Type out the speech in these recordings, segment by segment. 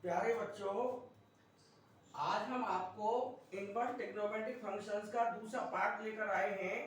प्यारे बच्चों, आज हम आपको इनवर्स ट्रिग्नोमेट्रिक फंक्शंस का दूसरा पार्ट लेकर आए हैं।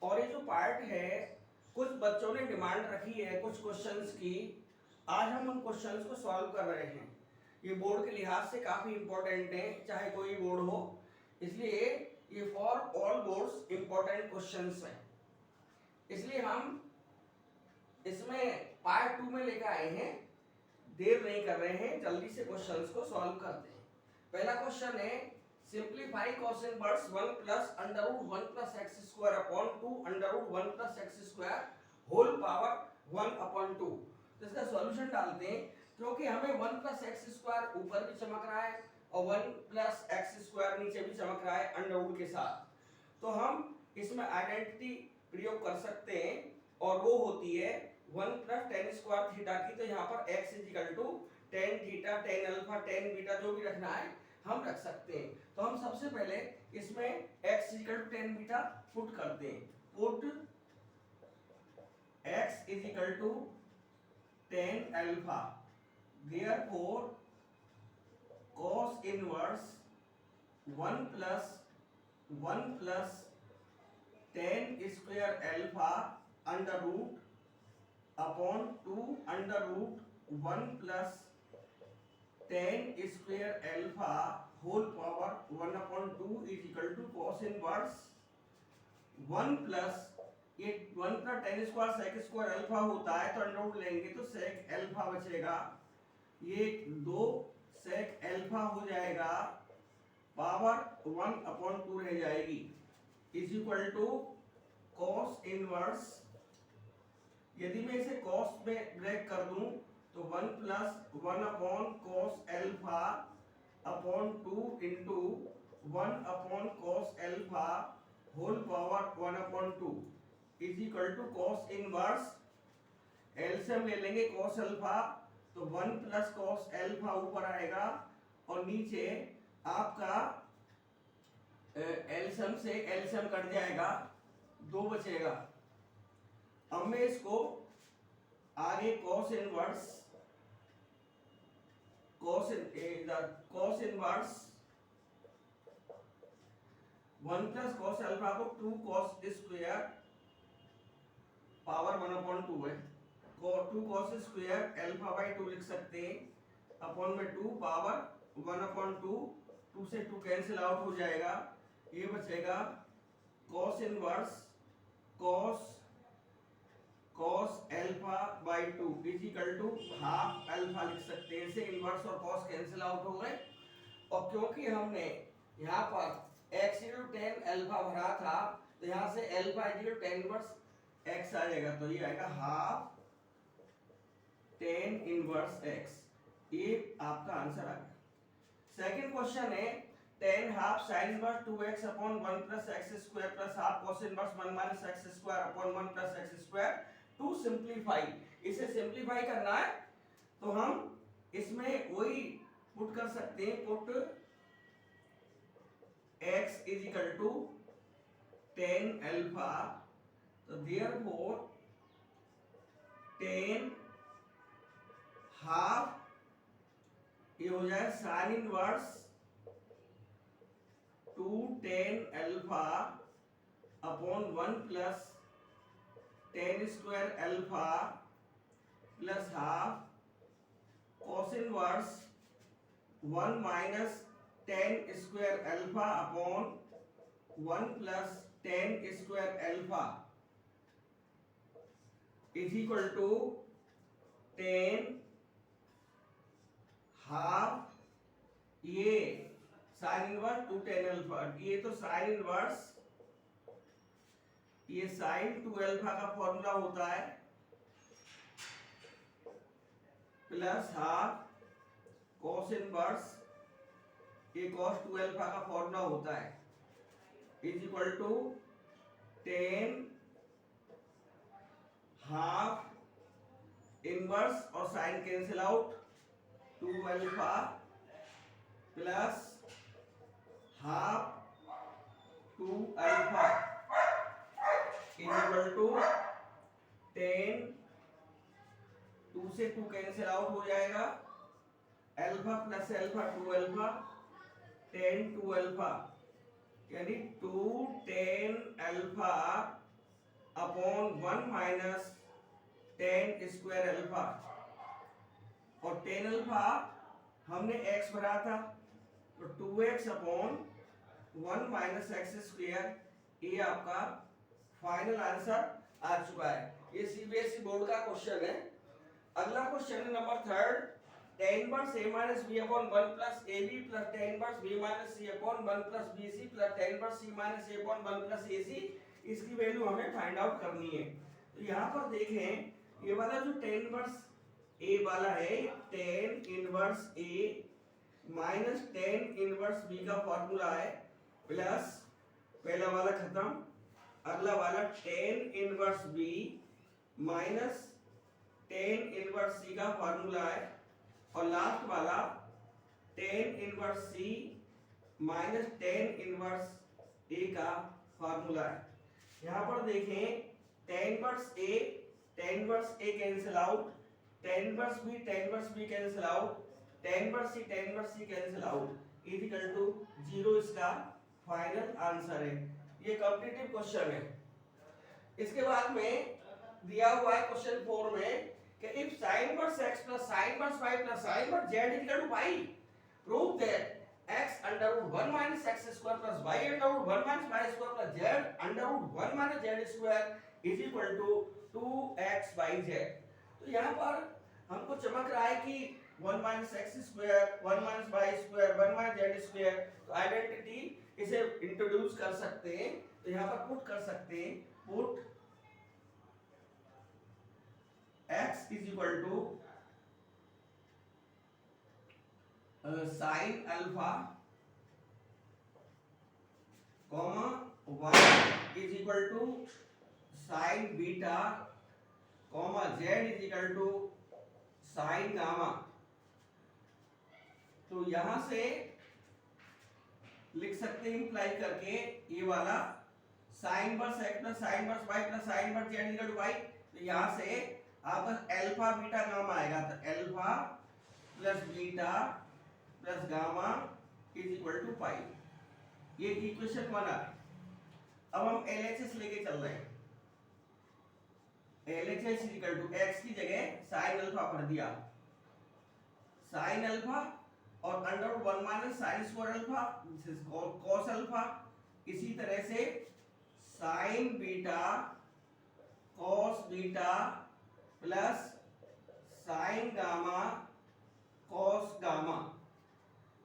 और ये जो पार्ट है, कुछ बच्चों ने डिमांड रखी है कुछ क्वेश्चंस की। आज हम उन क्वेश्चंस को सॉल्व कर रहे हैं। ये बोर्ड के लिहाज से काफ़ी इंपॉर्टेंट है, चाहे कोई बोर्ड हो, इसलिए ये for all boards important questions हैं। इसलिए हम इसमें पार्ट 2 में लेकर आए हैं। देर नहीं कर रहे हैं, जल्दी से क्वेश्चंस को सॉल्व करते हैं। पहला क्वेश्चन है, simplify cos inverse 1 plus under root 1 plus x square upon 2 under root 1 plus x square whole power 1 upon 2। तो इसका सॉल्यूशन डालते हैं, क्योंकि हमें 1 प्लस एक्स स्क्वायर ऊपर भी चमक रहा है और 1 प्लस एक्स स्क्वायर नीचे भी चमक रहा है अंडर रूट के साथ। तो हम इसमें आइडेंटिटी प्रयोग कर सकते हैं और वो होती है 1 प्लस टेन स्क्वायर थीटा की। तो यहाँ पर x is equal to tan theta, tan alpha, tan beta जो भी रखना है हम रख सकते हैं। तो हम सबसे पहले इसमें x is equal to tan beta put करते हैं। Put x is equal to tan alpha, therefore cos inverse 1 plus tan square alpha under root upon 2 under root 1 plus tan square alpha whole power 1 upon 2 is equal to cos inverse 1 plus ये 1 plus tan square sec square alpha होता है, तो under root लेंगे तो सेक alpha बचेगा। ये 2 सेक alpha हो जाएगा, पावर 1 अपॉन 2 रह जाएगी, is equal to cos inverse. यदि मैं इसे कॉस में ब्रेक कर दूं तो 1 plus 1 upon cos alpha upon 2 into 1 upon cos alpha whole power 1 upon 2 is equal to cos inverse. LCM ले लेंगे कॉस एल्फा, तो 1 प्लस कॉस एल्फा ऊपर आएगा और नीचे आपका एलसीएम से एलसीएम कट जाएगा, 2 बचेगा। अब मैं इसको आगे cos inverse 1 plus cos alpha को 2 cos स्क्वायर पावर 1 अपॉन 2 है, 2 cos स्क्वायर अल्फा बाई 2 लिख सकते हैं, अपॉन में 2 पावर 1 अपॉन 2, 2 से 2 कैंसिल आउट हो जाएगा, ये बचेगा cos inverse cos alpha by 2 is equal to half alpha लिख सकते हैं। इसे इनवर्स और cos कैंसिल आउट हो गए। और क्योंकि हमने यहाँ पर x equal to tan alpha भरा था, तो यहाँ से alpha equal to tan inverse x आ जाएगा, तो ये आएगा हाफ टेन इनवर्स x। ये आपका आंसर आ गया। सेकंड क्वेश्चन है, tan half sine inverse 2x upon 1 plus x square plus half cos inverse 1 minus x square upon 1 plus x square to simplify. इसे सिंप्लीफाई करना है तो हम इसमें वही पुट कर सकते हैं, put x is equal to tan alpha, तो देयरफॉर टेन हाफ ये हो जाए sine inverse 2 tan alpha upon 1 plus tan square alpha plus half cos inverse 1 minus tan square alpha upon 1 plus tan square alpha is equal to tan half, ये sine inverse 2 tan alpha, ये तो sine inverse, ये sine 2 alpha का formula होता है, plus half cos inverse ये cos 2 alpha का formula होता है, is equal to tan half inverse और sine cancel out 2 alpha plus half 2 alpha is equal to tan, 2 से 2 कैंसिल आउट हो जाएगा, alpha plus alpha 2 alpha 10 2 alpha, यानी 2 10 alpha upon 1 minus 10 square alpha, और 10 alpha हमने x भरा था तो 2x upon 1 minus x square, ये आपका फाइनल आंसर आ चुका है। ये सीबीएसई बोर्ड का क्वेश्चन है। अगला क्वेश्चन है number 3, tan inverse a minus b upon 1 plus ab plus tan inverse b minus c upon 1 plus bc plus tan inverse c minus a upon 1 plus ac, इसकी value हमें find out करनी है। तो यहाँ पर देखें, ये वाला जो tan इनवर्स a वाला है, tan inverse a minus tan inverse b का फॉर्मूला है, प्लस पहला वाला खत्म, अगला वाला tan inverse b minus tan inverse c का फॉर्मूला है, और लास्ट वाला tan inverse c minus tan inverse a का फॉर्मूला है। यहाँ पर देखें, tan inverse a cancel out, tan inverse b cancel out, tan inverse c cancel out, equal to 0 इसका फाइनल आंसर है। ये कॉम्पिटिटिव क्वेश्चन है। इसके बाद में दिया हुआ है क्वेश्चन 4 में कि if sin inverse x plus sin inverse y plus sin inverse z is equal to pi, prove that x under root 1 minus x square plus y under root 1 minus y square plus z under root 1 minus z square is equal to 2x by z। तो यहाँ पर हमको चमक रहा है कि 1 minus x square 1 minus y square 1 minus z square, तो identity इसे इंट्रोड्यूस कर सकते हैं। तो यहाँ पर पुट कर सकते हैं, put x is equal to sin alpha comma y is equal to sin beta comma z is equal to sin gamma। तो यहां से लिख सकते हैं इंप्लाई करके, ये वाला sin inverse x plus sin inverse y plus sin inverse z equal to y, तो यहां से आपका अल्फा बीटा गामा आएगा, तो alpha plus beta plus gamma is equal to pi. ये इक्वेशन 1 आ। अब हम एलएचएस लेके चल रहे हैं। LHS is equal to x की जगह साइन अल्फा भर दिया, साइन अल्फा और under 1 minus sine square alpha this is cos alpha. इसी तरह से sine beta cos beta plus sine gamma cos gamma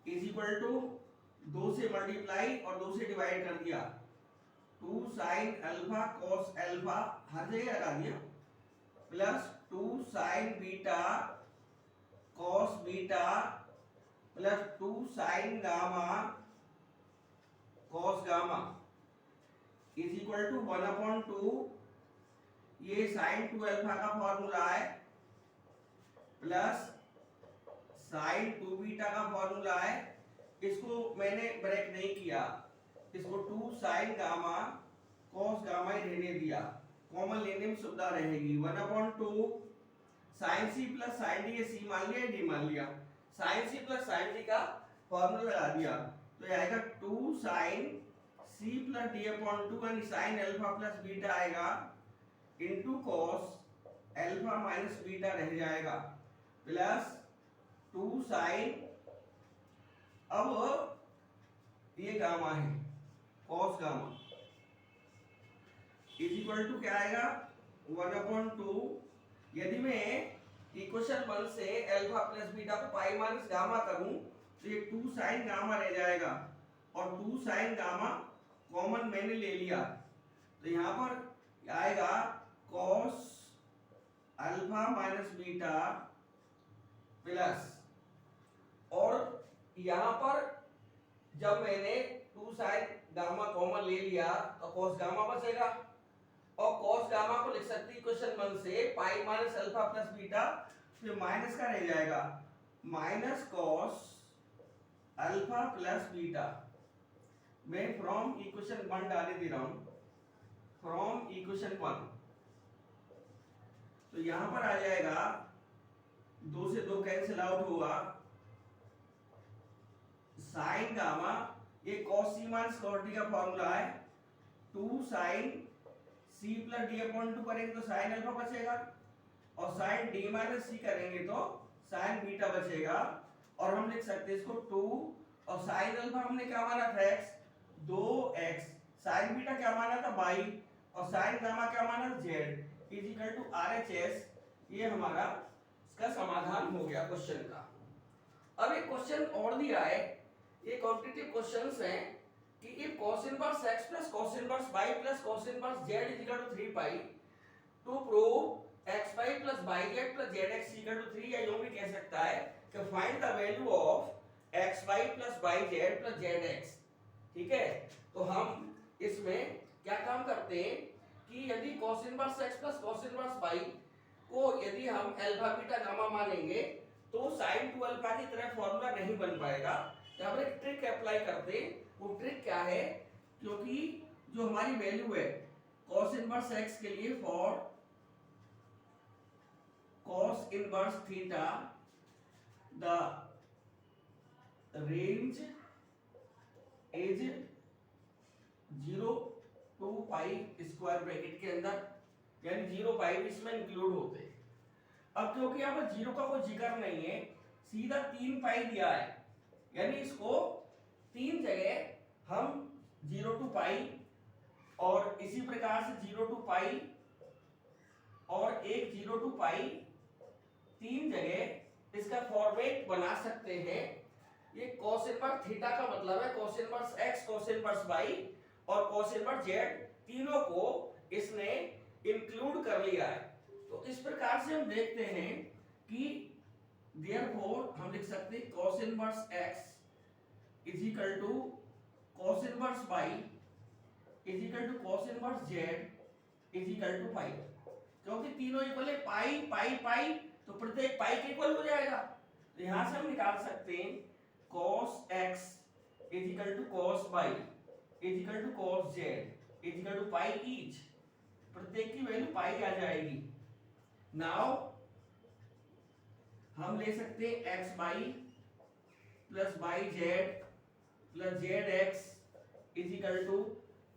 is equal to 2 से मल्टीप्लाई और 2 से डिवाइड कर दिया, 2 साइन अल्फा कॉस अल्फा हर जगह लगा दिया, plus 2 sine beta cos beta plus 2 sine gamma cos gamma is equal to 1/2। ये साइन 2 अल्फा का फॉर्मूला है, प्लस साइन 2 बीटा का फॉर्मूला है। इसको मैंने ब्रेक नहीं किया, इसको 2 साइन गामा कॉस गामा ही रहने दिया, कॉमन लेने में सुविधा रहेगी। 1/2 sine c plus sine d, ये सी मान लिया डी मान लिया, sine c plus sine d का फॉर्मूला लगा दिया, तो ये आएगा 2 sine c plus d upon 2 यानी साइन अल्फा प्लस बीटा आएगा into cos alpha minus beta रह जाएगा, प्लस 2 साइन, अब ये गामा है cos gamma is equal to क्या आएगा 1/2। यदि मैं इक्वेशन 1 से अल्फा प्लस बीटा को पाई माइनस गामा करूं तो ये 2 साइन गामा रह जाएगा, और 2 साइन गामा कॉमन मैंने ले लिया, तो यहां पर आएगा cos alpha minus beta plus, और यहां पर जब मैंने 2 साइन गामा कॉमन ले लिया तो कॉस गामा बचेगा, और कॉस गामा को लिख सकते हैं इक्वेशन 1 से pi minus alpha plus beta, फिर माइनस का रह जाएगा minus cos alpha plus beta. मैं फ्रॉम इक्वेशन 1 डाले दे रहा हूं, फ्रॉम इक्वेशन 1, तो यहां पर आ जाएगा 2 से 2 कैंसिल आउट होगा, साइन गामा, ये cos c minus cos d का फॉर्मूला है, 2 sine c plus d upon 2 करेंगे तो साइन अल्फा बचेगा, और साइन d माइनस c करेंगे तो साइन बीटा बचेगा। और हम लिख सकते हैं इसको 2, और साइन अल्फा हमने क्या माना था x, 2x, साइन बीटा क्या माना था y, और साइन गामा क्या माना z, is equal to RHS। ये हमारा इसका समाधान हो गया क्वेश्चन का। अब एक क्वेश्चन और दिया है, ये कॉम्पिटिटिव क्वेश्चंस हैं कि if cos inverse x plus cos inverse y plus cos inverse z is equal to 3 pi, to prove xy plus yz plus zx is equal to 3, या यूं भी कह सकता है कि find the value of xy plus yz plus zx। ठीक है, तो हम इसमें क्या काम करते हैं कि यदि cos inverse x plus cos inverse y को यदि हम अल्फा बीटा गामा मानेंगे तो sin 2 अल्फा की तरह फॉर्मूला नहीं बन पाएगा। यहाँ पर एक ट्रिक अप्लाई करते हैं, वो ट्रिक क्या है, क्योंकि जो हमारी वैल्यू है cos इनवर्स x के लिए, for cos inverse theta the range is 0 to pi square bracket के अंदर, यानी 0 पाई भी इसमें इंक्लूड होते हैं। अब क्योंकि यहाँ पर 0 का कोई जिक्र नहीं है, सीधा 3 पाई दिया है, यानी इसको 3 जगह हम 0 to पाई और इसी प्रकार से 0 to पाई और एक 0 to पाई, 3 जगह इसका फॉर्मेट बना सकते हैं। ये cos इनवर्स थीटा का मतलब है cos inverse x, cos inverse y और cos इनवर्स z, तीनों को इसने इंक्लूड कर लिया है। तो इस प्रकार से हम देखते हैं कि देयरफॉर हम लिख सकते हैं cos inverse x is equal to cos inverse y is equal to cos inverse z is equal to pi, क्योंकि तीनों इक्वल है, पाई पाई पाई, तो प्रत्येक पाई के इक्वल हो जाएगा। तो यहां से हम निकाल सकते हैं cos x is equal to cos y is equal to cos z is equal to pi each, प्रत्येक की वैल्यू पाई आ जाएगी। नाउ हम ले सकते हैं x y plus y z plus z x is equal to,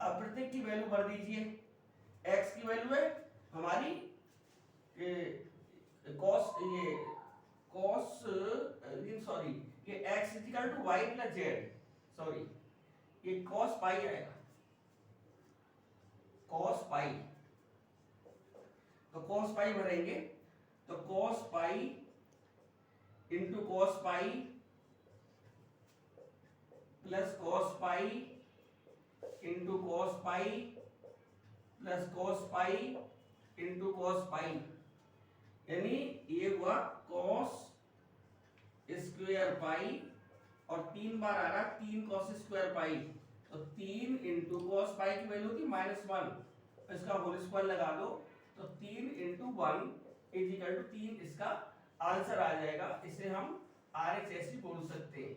अब प्रत्येक की वैल्यू भर दीजिए। एक्स की वैल्यू है हमारी सॉरी ये x is equal to y plus z, sorry ये कॉस पाई आएगा, कॉस पाई, तो cos पाई भरेंगे, तो cos pi into cos pi plus cos pi into cos pi plus cos pi into cos pi, यानी ये हुआ cos square pi और 3 बार आ रहा 3 cos स्क्वायर पाई, तो 3 इंटू cos पाई की वैल्यू थी -1, इसका होल स्क्वायर लगा दो, तो 3 इंटू 1 इज इक्वल टू 3 इसका आंसर आ जाएगा। इसे हम RHS भी बोल सकते हैं।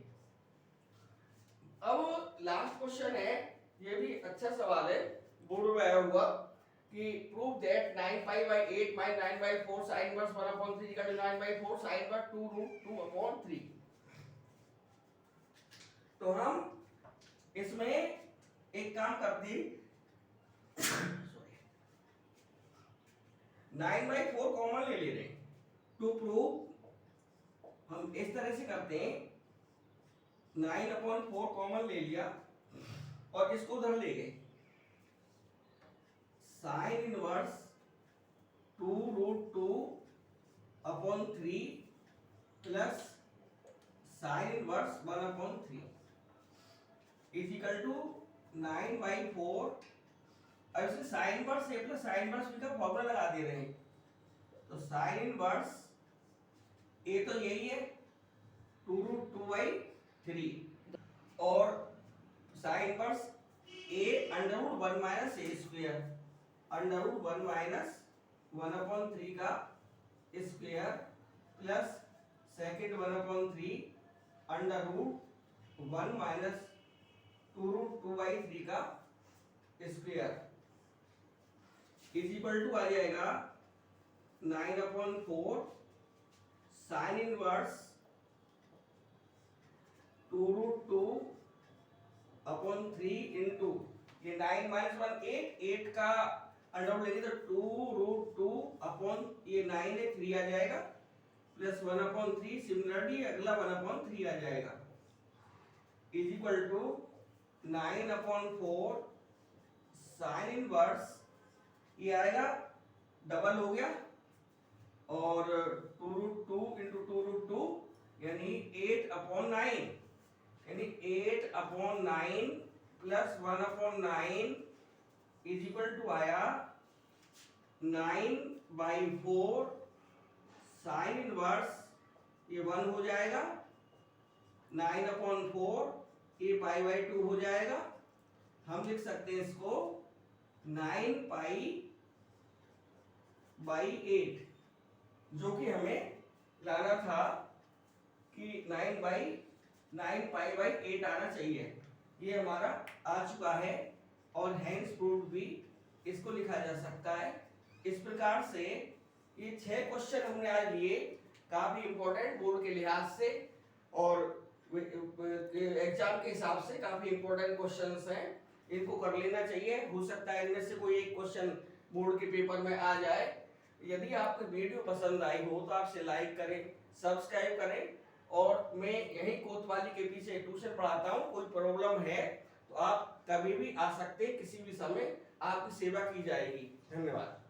अब लास्ट क्वेश्चन है, ये भी अच्छा सवाल है, बोर्ड में आया हुआ कि prove that 9π/8 - 9/4 sin inverse 1/3 equal to 9/4 sin inverse 2√2/3। तो हम इसमें एक काम करते हैं, 9/4 कॉमन ले रहे हैं, टू प्रूव हम इस तरह से करते हैं, 9/4 कॉमन ले लिया और इसको उधर ले गए, sine inverse 2√2/3 plus sine inverse 1/3 is equal to 9/4। अब इसे sine inverse a plus sine inverse b का फॉर्मूला लगा दे रहे हैं, तो साइन इनवर्स ए तो यही है 2√2/3 और साइन इनवर्स ए √1 - a² √1 - 1/3 का स्क्वायर प्लस सेकंड 1/3 √1 - 2√2/3 का स्क्वायर इज इक्वल टू आ जाएगा 9/4 साइन इनवर्स 2 2√2/3 इंटू ये 9 माइनस 1 8 का अंडर लेंगे तो 2√2 ये 9 है 3 आ जाएगा प्लस 1/3 सिमिलरली अगला 1/3 आ जाएगा is equal to 9/4 sine inverse ये आएगा डबल हो गया और 2√2 इंटू 2√2 यानी 8/9 यानी 8/9 प्लस 1/9 इज इक्वल टू आया 9/4 साइन इनवर्स ये 1 हो जाएगा 9/4 ये पाई/2 हो जाएगा हम लिख सकते हैं इसको 9π/8 जो कि हमें लाना था कि 9π/8 आना चाहिए ये हमारा आ चुका है और हैंस प्रूव्ड भी इसको लिखा जा सकता है इस प्रकार से ये 6 क्वेश्चन हमने आज लिए काफी इंपॉर्टेंट बोर्ड के लिहाज से और एग्जाम के हिसाब से काफी इंपॉर्टेंट क्वेश्चंस हैं इनको कर लेना चाहिए हो सकता है इनमें से कोई एक क्वेश्चन बोर्ड के पेपर में आ जाए यदि आपको वीडियो पसंद आई हो तो आप इसे लाइक करें सब्सक्राइब करें और मैं यही कोतवाली के पीछे ट्यूशन पढ़ाता हूं कोई प्रॉब्लम है तो आप कभी भी आ सकते हैं किसी भी समय आपकी सेवा की जाएगी धन्यवाद।